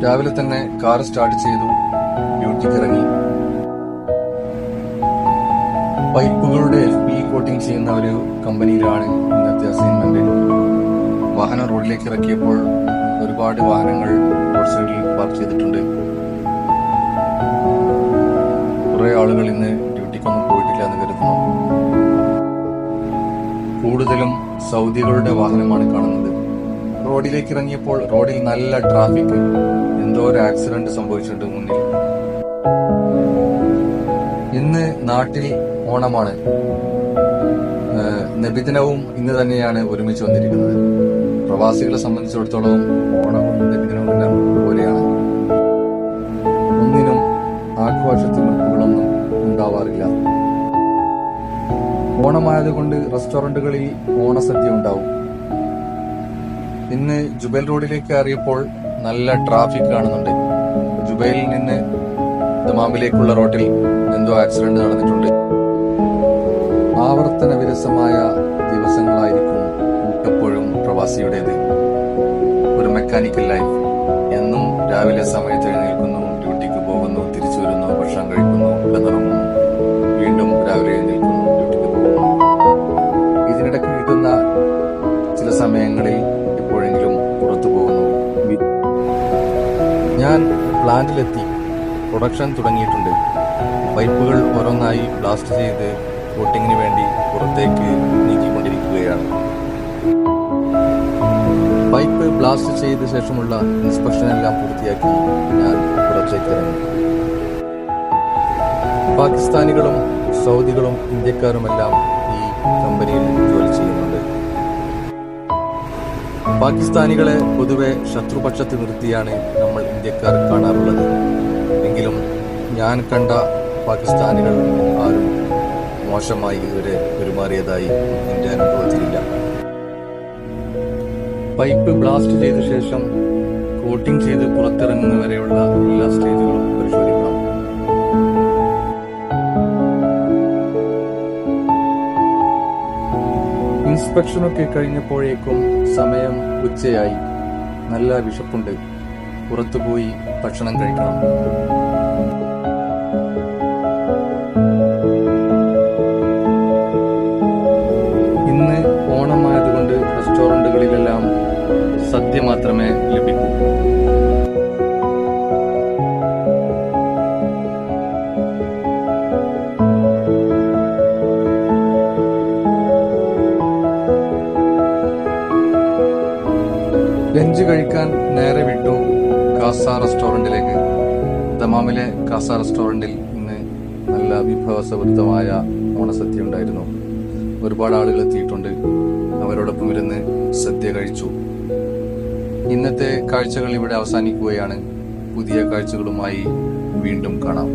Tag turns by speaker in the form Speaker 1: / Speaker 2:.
Speaker 1: രാവിലെ തന്നെ car start ചെയ്തു, ഡ്യൂട്ടിക്ക് ഇറങ്ങി. പൈപ്പുകളുടെ FP കോട്ടിംഗ് ചെയ്യുന്ന ഒരു കമ്പനിയിലാണ് ഇന്നത്തെ അസൈൻമെന്റ്. വാഹനം റോഡിലേക്ക് ഇറക്കിയപ്പോൾ ഒരുപാട് വാഹനങ്ങൾ റോഡ് സൈഡിൽ പാർക്ക് ചെയ്തിട്ടുണ്ട്. കുറെ ആളുകൾ ഇന്ന് ഡ്യൂട്ടിക്കൊന്നും പോയിട്ടില്ല എന്ന് കരുതുന്നു. കൂടുതലും സൗദികളുടെ വാഹനമാണ് കാണുന്നത്. റോഡിലേക്ക് ഇറങ്ങിയപ്പോൾ റോഡിൽ നല്ല ട്രാഫിക്. എന്തോ ഒരു ആക്സിഡന്റ് സംഭവിച്ചിട്ടുണ്ട് മുന്നിൽ. ഇന്ന് നാട്ടിൽ ഓണമാണ്. നബിദിനവും ഇന്ന് തന്നെയാണ് ഒരുമിച്ച് വന്നിരിക്കുന്നത്. പ്രവാസികളെ സംബന്ധിച്ചിടത്തോളം ഓണവും നബിദിനവും എല്ലാം പോലെയാണ്. ഒന്നിനും ആഘോഷത്തിമിർപ്പുകളൊന്നും ഉണ്ടാവാറില്ല. ഓണമായതുകൊണ്ട് റെസ്റ്റോറന്റുകളിൽ ഓണസദ്യ ഉണ്ടാവും. ഇന്ന് ജുബൈൽ റോഡിലേക്ക് കയറിയപ്പോൾ നല്ല ട്രാഫിക് കാണുന്നുണ്ട്. ജുബൈലിൽ നിന്ന് ദമാമിലേക്കുള്ള റോഡിൽ എന്തോ ആക്സിഡന്റ് നടന്നിട്ടുണ്ട്. ആവർത്തന വിരസമായ ദിവസങ്ങളായിരിക്കും എപ്പോഴും പ്രവാസിയുടേത്. ഒരു മെക്കാനിക്കൽ ലൈഫ്. എന്നും രാവിലെ സമയത്ത് എഴുന്നേൽക്കുന്നു, ഡ്യൂട്ടിക്ക് പോകുന്നു, തിരിച്ചു വരുന്നു, ഭക്ഷണം കഴിക്കുന്നു, കിടന്നുറങ്ങുന്നു, വീണ്ടും രാവിലെ എഴുന്നേൽക്കുന്നു, ഡ്യൂട്ടിക്ക് പോകുന്നു. ഇതിനിടയ്ക്ക് കിട്ടുന്ന ചില സമയങ്ങളിൽ എപ്പോഴെങ്കിലും പുറത്തു പോകുന്നു. ഞാൻ പ്ലാന്റിലെത്തി. പ്രൊഡക്ഷൻ തുടങ്ങിയിട്ടുണ്ട്. പൈപ്പുകൾ ഓരോന്നായി ബ്ലാസ്റ്റ് ചെയ്ത് കോട്ടിങ്ങിന് വേണ്ടി പുറത്തേക്ക് നീക്കിക്കൊണ്ടിരിക്കുകയാണ്. പൈപ്പ് ബ്ലാസ്റ്റ് ചെയ്ത ശേഷമുള്ള ഇൻസ്പെക്ഷൻ എല്ലാം പൂർത്തിയാക്കി ഞാൻ പുറത്തേക്ക് ഇറങ്ങി. പാകിസ്ഥാനികളും സൗദികളും ഇന്ത്യക്കാരുമെല്ലാം ഈ കമ്പനിയിൽ ജോലി ചെയ്യുന്നുണ്ട്. പാകിസ്ഥാനികളെ പൊതുവെ ശത്രുപക്ഷത്ത് നിർത്തിയാണ് നമ്മൾ ഇന്ത്യക്കാർ കാണാറുള്ളത്. എങ്കിലും ഞാൻ കണ്ട പാകിസ്ഥാനികൾ ആരും മോശമായി ഇതുവരെ പെരുമാറിയതായി എന്റെ അനുഭവത്തിലില്ല. പൈപ്പ് ബ്ലാസ്റ്റ് ചെയ്ത ശേഷം കോട്ടിംഗ് ചെയ്ത് പുറത്തിറങ്ങുന്നവരെയുള്ള എല്ലാ സ്റ്റേജുകളും പരിശോധിക്കണം. ഇൻസ്പെക്ഷനൊക്കെ കഴിഞ്ഞപ്പോഴേക്കും സമയം ഉച്ചയായി. നല്ല വിശപ്പുണ്ട്. പുറത്തുപോയി ഭക്ഷണം കഴിക്കണം. ഇന്ന് ഓണമായതുകൊണ്ട് റെസ്റ്റോറന്റുകളിലെല്ലാം സദ്യ മാത്രമേ ലഭിക്കൂ. ലഞ്ച് കഴിക്കാൻ നേരെ വിട്ടു കാസ റെസ്റ്റോറന്റിലേക്ക്. ദമാമിലെ കാസ റെസ്റ്റോറന്റിൽ ഇന്ന് നല്ല വിഭവസമൃദ്ധമായ ഓണസദ്യ ഉണ്ടായിരുന്നു. ഒരുപാട് ആളുകൾ എത്തിയിട്ടുണ്ട്. അവരോടൊപ്പം ഇരുന്ന് സദ്യ കഴിച്ചു. ഇന്നത്തെ കാഴ്ചകൾ ഇവിടെ അവസാനിക്കുകയാണ്. പുതിയ കാഴ്ചകളുമായി വീണ്ടും കാണാം.